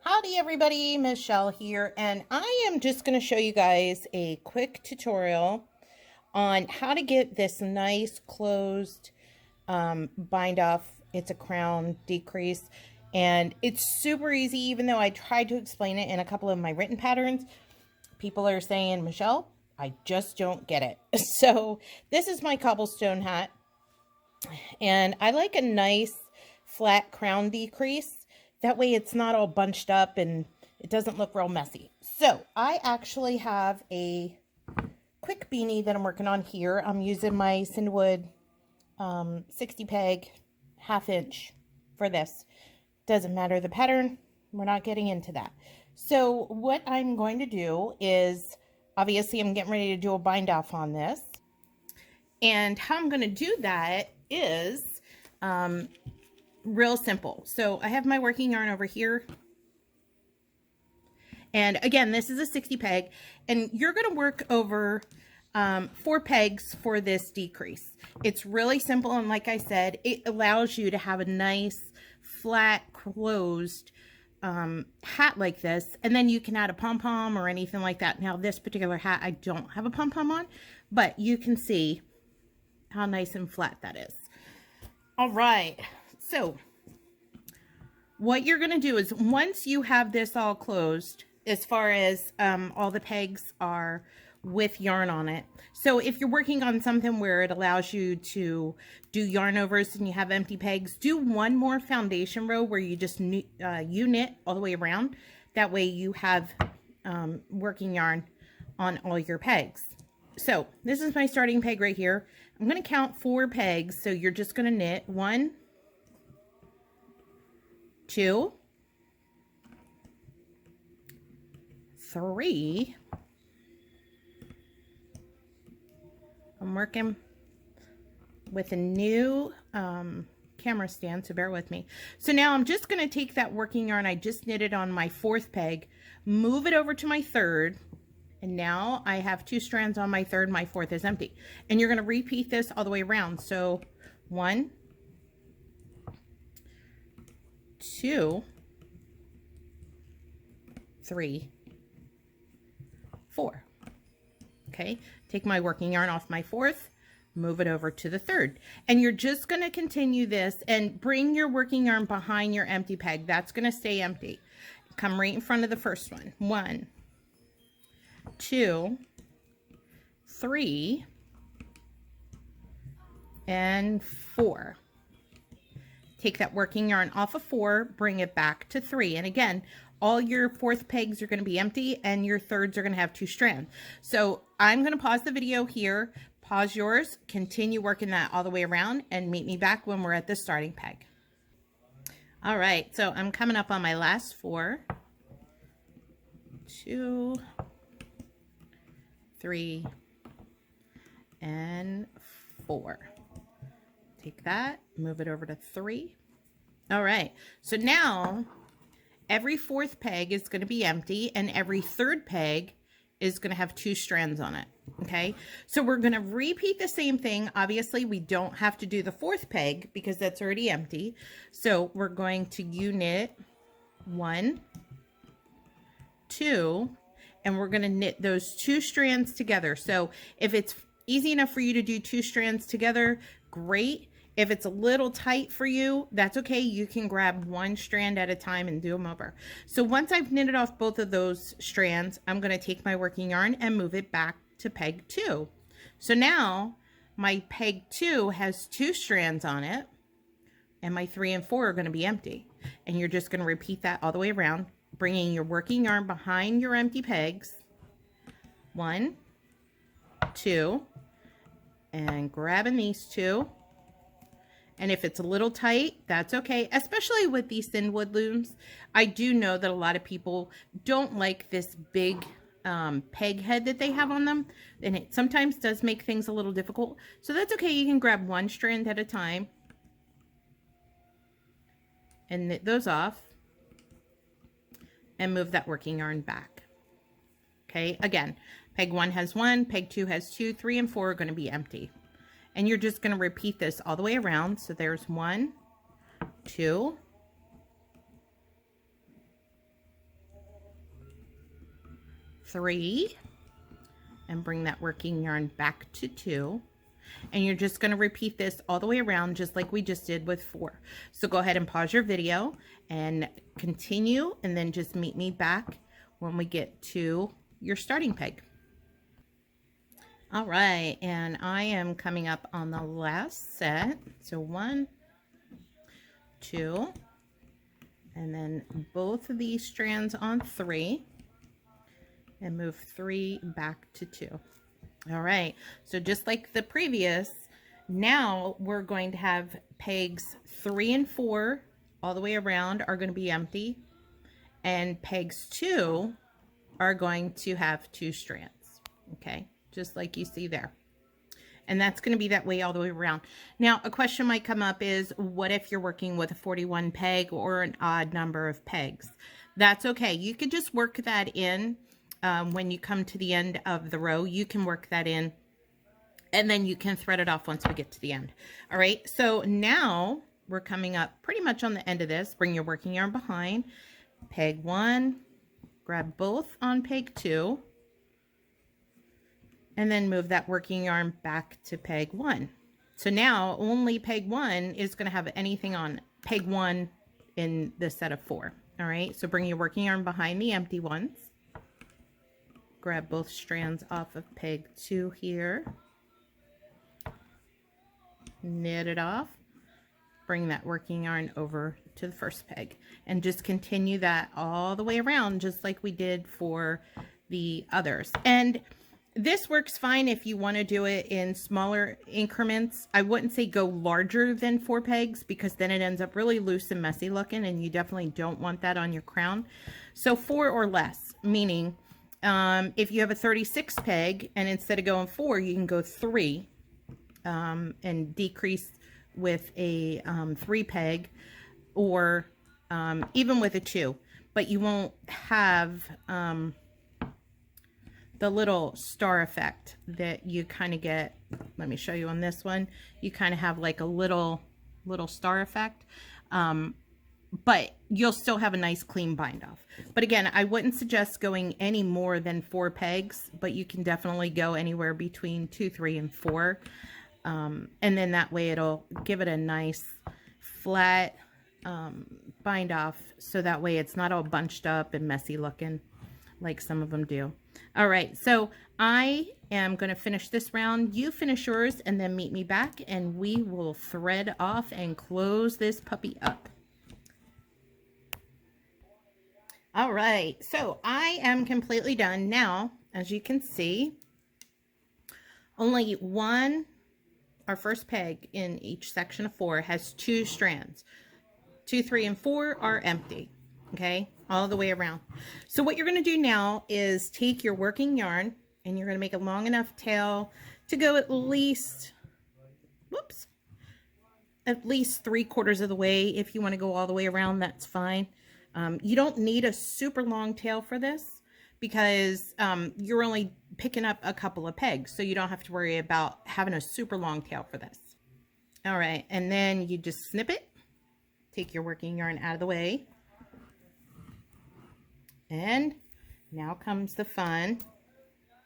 Howdy everybody, Michelle here, and I am just going to show you guys a quick tutorial on how to get this nice closed bind off. It's a crown decrease, and it's super easy. Even though I tried to explain it in a couple of my written patterns, people are saying, Michelle, I just don't get it. So this is my cobblestone hat, and I like a nice flat crown decrease. That way it's not all bunched up and it doesn't look real messy. So I actually have a quick beanie that I'm working on here. I'm using my Cinderwood 60 peg 1/2 inch for this. Doesn't matter the pattern. We're not getting into that. So what I'm going to do is, obviously I'm getting ready to do a bind off on this. And how I'm going to do that is real simple. So I have my working yarn over here. And again, this is a 60 peg, and you're going to work over 4 pegs for this decrease. It's really simple, and like I said, it allows you to have a nice flat closed hat like this, and then you can add a pom-pom or anything like that. Now this particular hat I don't have a pom-pom on, but you can see how nice and flat that is. All right, so what you're going to do is, once you have this all closed, as far as all the pegs are with yarn on it. So if you're working on something where it allows you to do yarn overs and you have empty pegs, do one more foundation row where you just knit all the way around. That way you have working yarn on all your pegs. So this is my starting peg right here. I'm going to count 4 pegs. So you're just going to knit 1, 2, 3. I'm working with a new camera stand, so bear with me. So now I'm just going to take that working yarn I just knitted on my 4th peg, move it over to my 3rd, and now I have 2 strands on my 3rd. My 4th is empty, and you're going to repeat this all the way around. So 1, 2, 3, 4. Okay, take my working yarn off my 4th, move it over to the 3rd, and you're just going to continue this and bring your working yarn behind your empty peg. That's going to stay empty. Come right in front of the first one. 1, 2, 3, and 4. Take that working yarn off of 4, bring it back to 3, and again, all your 4th pegs are going to be empty and your 3rds are going to have 2 strands. So I'm going to pause the video here, pause yours, continue working that all the way around, and meet me back when we're at the starting peg. All right, so I'm coming up on my last 4, 2, 3, and 4. Take that, move it over to 3. All right, so now every 4th peg is going to be empty, and every 3rd peg is going to have 2 strands on it. Okay, so we're going to repeat the same thing. Obviously, we don't have to do the 4th peg because that's already empty. So we're going to knit 1, 2, and we're going to knit those 2 strands together. So if it's easy enough for you to do 2 strands together, great. If it's a little tight for you, that's okay. You can grab 1 strand at a time and do them over. So once I've knitted off both of those strands, I'm going to take my working yarn and move it back to peg 2. So now my peg 2 has 2 strands on it, and my 3 and 4 are going to be empty. And you're just going to repeat that all the way around, bringing your working yarn behind your empty pegs. 1, 2, and grabbing these 2. And if it's a little tight, that's okay, especially with these Cinderwood looms. I do know that a lot of people don't like this big peg head that they have on them, and it sometimes does make things a little difficult. So that's okay. You can grab 1 strand at a time and knit those off and move that working yarn back. Okay, again, peg 1 has 1, peg 2 has 2, 3 and 4 are going to be empty. And you're just going to repeat this all the way around. So there's 1, 2, 3 and bring that working yarn back to 2. And you're just going to repeat this all the way around, just like we just did with 4. So go ahead and pause your video and continue, and then just meet me back when we get to your starting peg. All right, and I am coming up on the last set. So 1, 2, and then both of these strands on 3, and move 3 back to 2. All right, so just like the previous, now we're going to have pegs 3 and 4 all the way around are going to be empty, and pegs 2 are going to have 2 strands, okay, just like you see there. And that's going to be that way all the way around. Now, a question might come up is, what if you're working with a 41 peg or an odd number of pegs? That's okay. You could just work that in. When you come to the end of the row, you can work that in, and then you can thread it off once we get to the end. All right, so now we're coming up pretty much on the end of this. Bring your working yarn behind, peg 1, grab both on peg 2, and then move that working yarn back to peg 1. So now only peg 1 is going to have anything on peg 1 in the set of 4. All right, so bring your working yarn behind the empty ones. Grab both strands off of peg 2 here, knit it off, bring that working yarn over to the first peg, and just continue that all the way around, just like we did for the others. And this works fine if you want to do it in smaller increments. I wouldn't say go larger than 4 pegs, because then it ends up really loose and messy looking, and you definitely don't want that on your crown. So 4 or less, meaning if you have a 36 peg and instead of going 4, you can go 3 and decrease with a 3 peg, or even with a 2, but you won't have the little star effect that you kind of get. Let me show you on this one. You kind of have like a little star effect. But you'll still have a nice clean bind off. But again, I wouldn't suggest going any more than 4 pegs, but you can definitely go anywhere between 2, 3, and 4. And then that way it'll give it a nice flat bind off, so that way it's not all bunched up and messy looking like some of them do. All right, so I am going to finish this round. You finish yours, and then meet me back, and we will thread off and close this puppy up. All right, so I am completely done. Now, as you can see, only our first peg in each section of 4 has 2 strands. 2, 3, and 4 are empty, okay, all the way around. So what you're going to do now is take your working yarn, and you're going to make a long enough tail to go at least, at least 3/4 of the way. If you want to go all the way around, that's fine. You don't need a super long tail for this, because you're only picking up a couple of pegs, so you don't have to worry about having a super long tail for this. All right, and then you just snip it, take your working yarn out of the way, and now comes the fun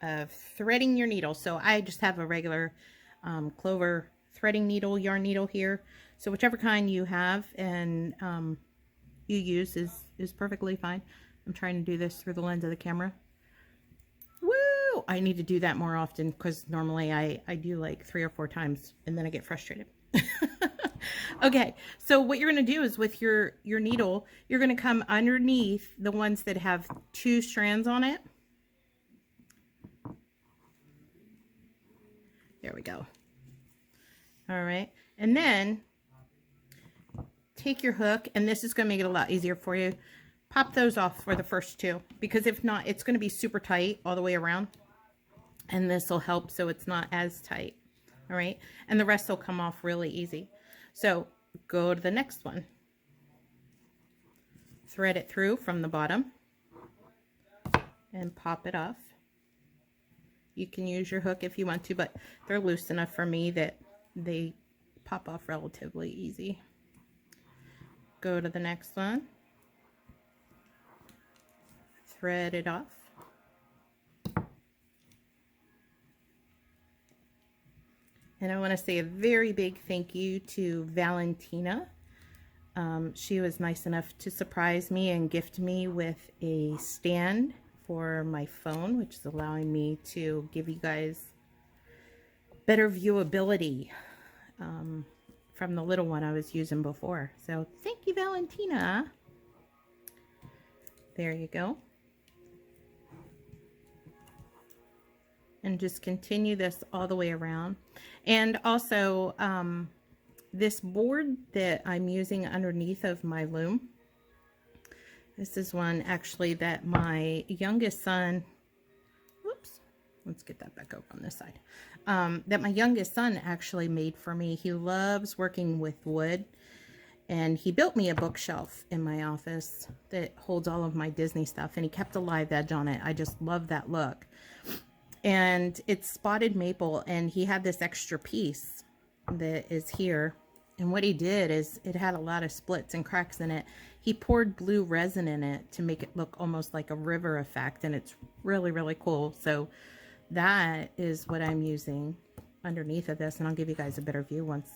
of threading your needle. So I just have a regular clover threading needle, yarn needle here, so whichever kind you have and you use is perfectly fine. I'm trying to do this through the lens of the camera. Woo! I need to do that more often, because normally I do like 3 or 4 times and then I get frustrated. Okay, so what you're going to do is with your needle, you're going to come underneath the ones that have 2 strands on it. There we go. All right, and then take your hook, and this is going to make it a lot easier for you. Pop those off for the first 2, because if not, it's going to be super tight all the way around, and this will help so it's not as tight. All right, and the rest will come off really easy. So go to the next one, thread it through from the bottom and pop it off. You can use your hook if you want to, but they're loose enough for me that they pop off relatively easy. Go to the next one, thread it off, And I want to say a very big thank you to Valentina. She was nice enough to surprise me and gift me with a stand for my phone, which is allowing me to give you guys better viewability from the little one I was using before. So thank you, Valentina. There you go. And just continue this all the way around. And also, this board that I'm using underneath of my loom, this is one actually that my youngest son, whoops, let's get that back over on this side, that my youngest son actually made for me. He loves working with wood, and he built me a bookshelf in my office that holds all of my Disney stuff, and he kept a live edge on it. I just love that look. And it's spotted maple, and he had this extra piece that is here. And what he did is, it had a lot of splits and cracks in it. He poured blue resin in it to make it look almost like a river effect, and it's really, really cool. So that is what I'm using underneath of this, and I'll give you guys a better view once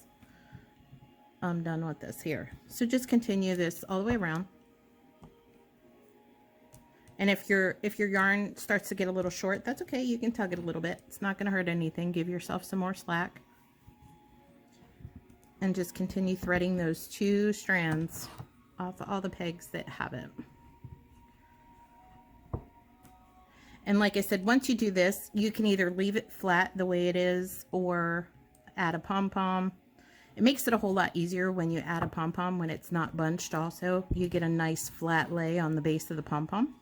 I'm done with this here. So just continue this all the way around. And if your yarn starts to get a little short, that's okay. You can tug it a little bit. It's not going to hurt anything. Give yourself some more slack. And just continue threading those 2 strands off all the pegs that have it. And like I said, once you do this, you can either leave it flat the way it is or add a pom-pom. It makes it a whole lot easier when you add a pom-pom when it's not bunched also. You get a nice flat lay on the base of the pom-pom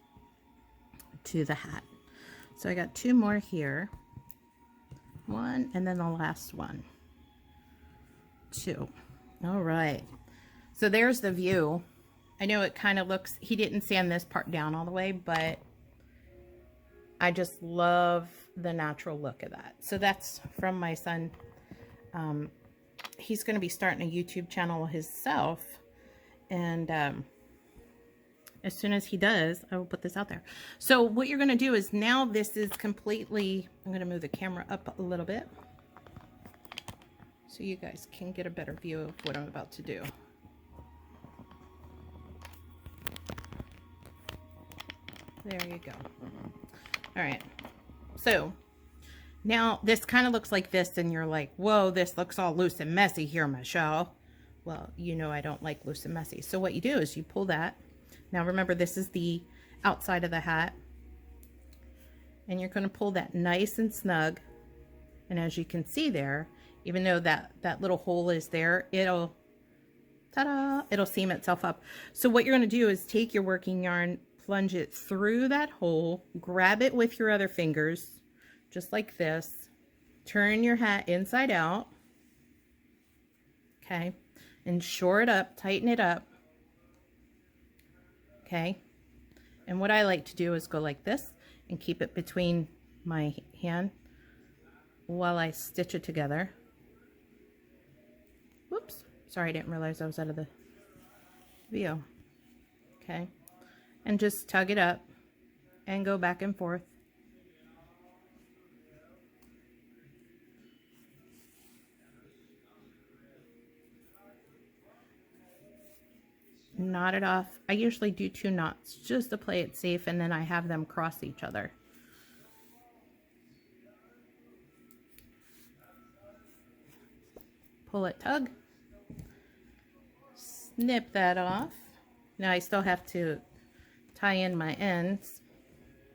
to the hat. So I got 2 more here. 1 and then the last one. 2. All right. So there's the view. I know it kind of looks, he didn't sand this part down all the way, but I just love the natural look of that. So that's from my son. He's going to be starting a YouTube channel himself, and as soon as he does, I will put this out there. So what you're going to do is, now this is completely, I'm going to move the camera up a little bit so you guys can get a better view of what I'm about to do. There you go. All right. So now this kind of looks like this, and you're like, whoa, this looks all loose and messy here, Michelle. Well, you know I don't like loose and messy. So what you do is you pull that. Now remember, this is the outside of the hat, and you're going to pull that nice and snug. And as you can see there, even though that little hole is there, it'll, ta-da, it'll seam itself up. So what you're going to do is take your working yarn, plunge it through that hole, grab it with your other fingers, just like this, turn your hat inside out, okay, and shore it up, tighten it up. Okay, and what I like to do is go like this and keep it between my hand while I stitch it together. Whoops, sorry, I didn't realize I was out of the view. Okay, and just tug it up and go back and forth. Knot it off. I usually do 2 knots just to play it safe, and then I have them cross each other. Pull it, tug, snip that off. Now I still have to tie in my ends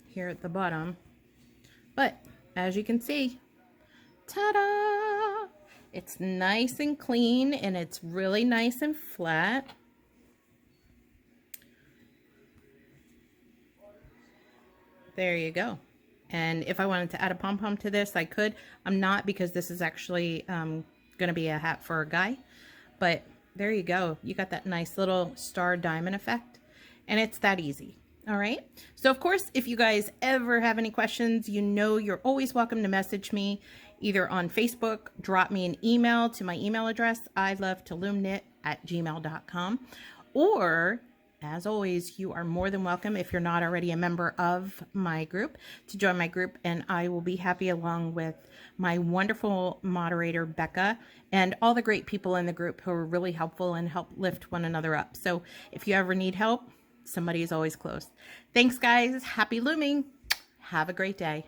here at the bottom, but as you can see, ta-da, it's nice and clean, and it's really nice and flat. There you go. And if I wanted to add a pom-pom to this, I could. I'm not, because this is actually going to be a hat for a guy. But there you go. You got that nice little star diamond effect. And it's that easy. All right. So, of course, if you guys ever have any questions, you know you're always welcome to message me either on Facebook, drop me an email to my email address, ilovetoloomknit@gmail.com, or as always, you are more than welcome, if you're not already a member of my group, to join my group, and I will be happy, along with my wonderful moderator, Becca, and all the great people in the group who are really helpful and help lift one another up. So if you ever need help, somebody is always close. Thanks, guys. Happy looming. Have a great day.